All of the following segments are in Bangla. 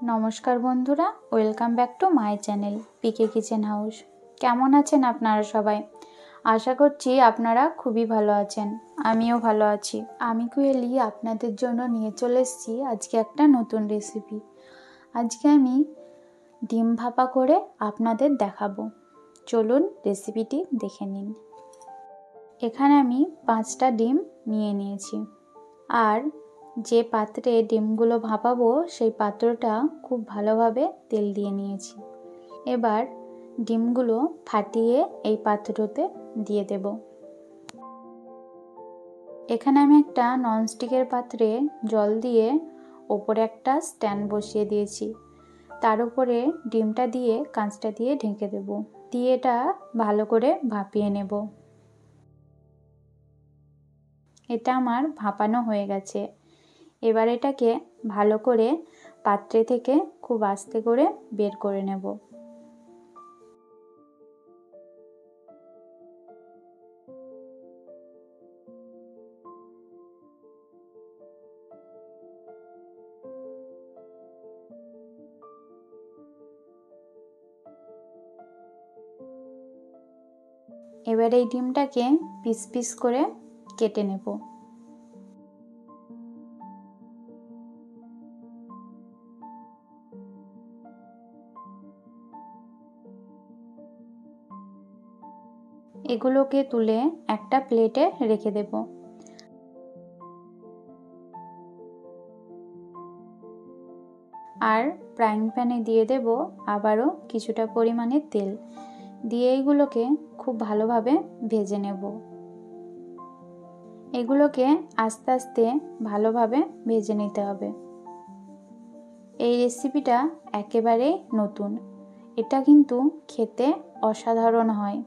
নমস্কার বন্ধুরা, welcome back to my channel PK kitchen house. কেমন আছেন আপনারা সবাই? আশা করছি আপনারা খুবই ভালো আছেন। আমিও ভালো আছি। আমি কুহেলি আপনাদের জন্য নিয়ে চলে এসেছি আজকে একটা নতুন রেসিপি। আজকে আমি ডিম ভাপা করে আপনাদের দেখাবো। চলুন রেসিপিটি দেখে নিন। এখানে আমি 5টা ডিম নিয়ে নিয়েছি, আর যে পাত্রে ডিমগুলো ভাপাবো সেই পাত্রটা খুব ভালোভাবে তেল দিয়ে নিয়েছি। এবার ডিমগুলো ফাটিয়ে এই পাত্রতে দিয়ে দেব। এখানে আমি একটা ননস্টিকের পাত্রে জল দিয়ে ওপরে একটা স্ট্যান্ড বসিয়ে দিয়েছি। তার উপরে ডিমটা দিয়ে কাঁচটা দিয়ে ঢেকে দেব, দিয়ে এটা ভালো করে ভাপিয়ে নেব। এটা আমার ভাপানো হয়ে গেছে। এবার এটাকে ভালো করে পাত্রে থেকে খুব আস্তে করে বের করে নেব। এবার এই ডিমটাকে পিস পিস করে কেটে নেব। এগুলোকে তুলে একটা প্লেটে রেখে দেব। আর ফ্রাইং প্যানে দিয়ে দেব আবারও কিছুটা পরিমাণে তেল, দিয়ে এইগুলোকে খুব ভালোভাবে ভেজে নেব। এগুলোকে আস্তে আস্তে ভালোভাবে ভেজে নিতে হবে। এই রেসিপিটা একেবারে নতুন, এটা কিন্তু খেতে অসাধারণ হয়।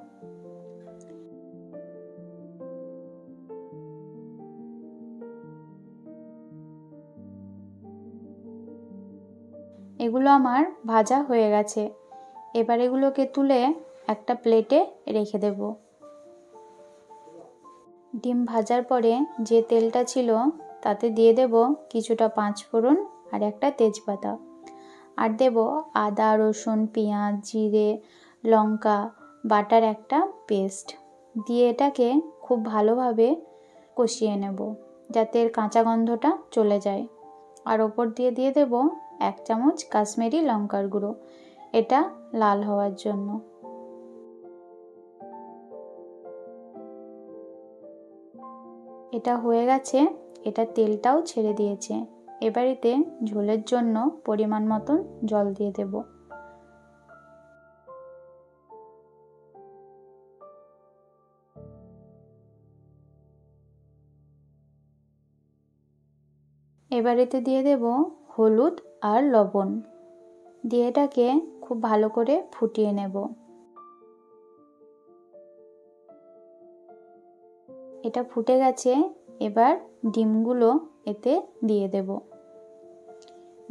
এগুলো আমার ভাজা হয়ে গেছে। এবার এগুলোকে তুলে একটা প্লেটে রেখে দেব। ডিম ভাজার পরে যে তেলটা ছিল তাতে দিয়ে দেব কিছুটা 5 ফোড়ন আর একটা তেজপাতা, আর দেব আদা, রসুন, পেঁয়াজ, জিরে, লঙ্কা বাটার একটা পেস্ট, দিয়ে এটাকে খুব ভালোভাবে কষিয়ে নেব যাতে এর কাঁচা গন্ধটা চলে যায়। আর ওপর দিয়ে দিয়ে দেব 1 চামচ কাশ্মীরি লঙ্কার গুঁড়ো, এটা লাল হওয়ার জন্য। এটা হয়ে গেছে, এটা তেলটাও ছেড়ে দিয়েছে। এবার এতে ঝোলের জন্য পরিমাণ মতন জল দিয়ে দেব। এবার এতে দিয়ে দেব হলুদ আর লবণ, দিয়ে এটাকে খুব ভালো করে ফুটিয়ে নেব। এটা ফুটে গেছে। এবার ডিমগুলো এতে দিয়ে দেব,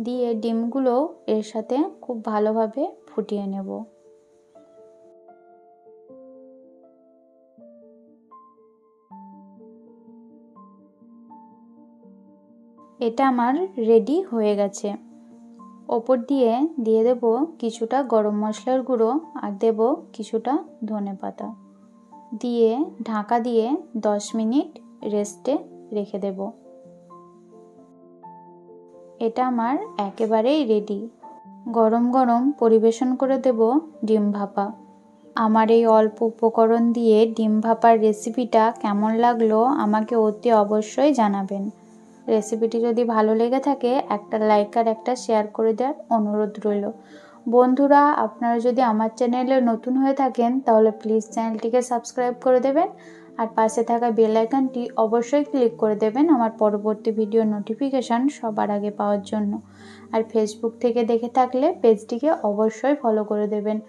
দিয়ে ডিমগুলো এর সাথে খুব ভালোভাবে ফুটিয়ে নেব। এটা আমার রেডি হয়ে গেছে। ওপর দিয়ে দিয়ে দেব কিছুটা গরম মশলার গুঁড়ো আর দেব কিছুটা ধনেপাতা, দিয়ে ঢাকা দিয়ে 10 মিনিট রেস্টে রেখে দেব। এটা আমার একেবারেই রেডি। গরম গরম পরিবেশন করে দেব ডিম ভাপা। আমার এই অল্প উপকরণ দিয়ে ডিম ভাপার রেসিপিটা কেমন লাগলো আমাকে অতি অবশ্যই জানাবেন। রেসিপিটি যদি ভালো লেগে থাকে একটা লাইক আর একটা শেয়ার করে দেওয়ার অনুরোধ রইল। বন্ধুরা, আপনারা যদি আমার চ্যানেলে নতুন হয়ে থাকেন তাহলে প্লিজ চ্যানেলটিকে সাবস্ক্রাইব করে দেবেন, আর পাশে থাকা বেল আইকনটি অবশ্যই ক্লিক করে দেবেন আমার পরবর্তী ভিডিও নোটিফিকেশান সবার আগে পাওয়ার জন্য। আর ফেসবুক থেকে দেখে থাকলে পেজটিকে অবশ্যই ফলো করে দেবেন।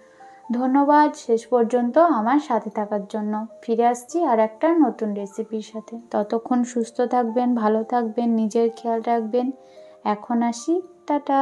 ধন্যবাদ শেষ পর্যন্ত আমার সাথে থাকার জন্য। ফিরে আসছি আর একটা নতুন রেসিপির সাথে। ততক্ষণ সুস্থ থাকবেন, ভালো থাকবেন, নিজের খেয়াল রাখবেন। এখন আসি, টাটা।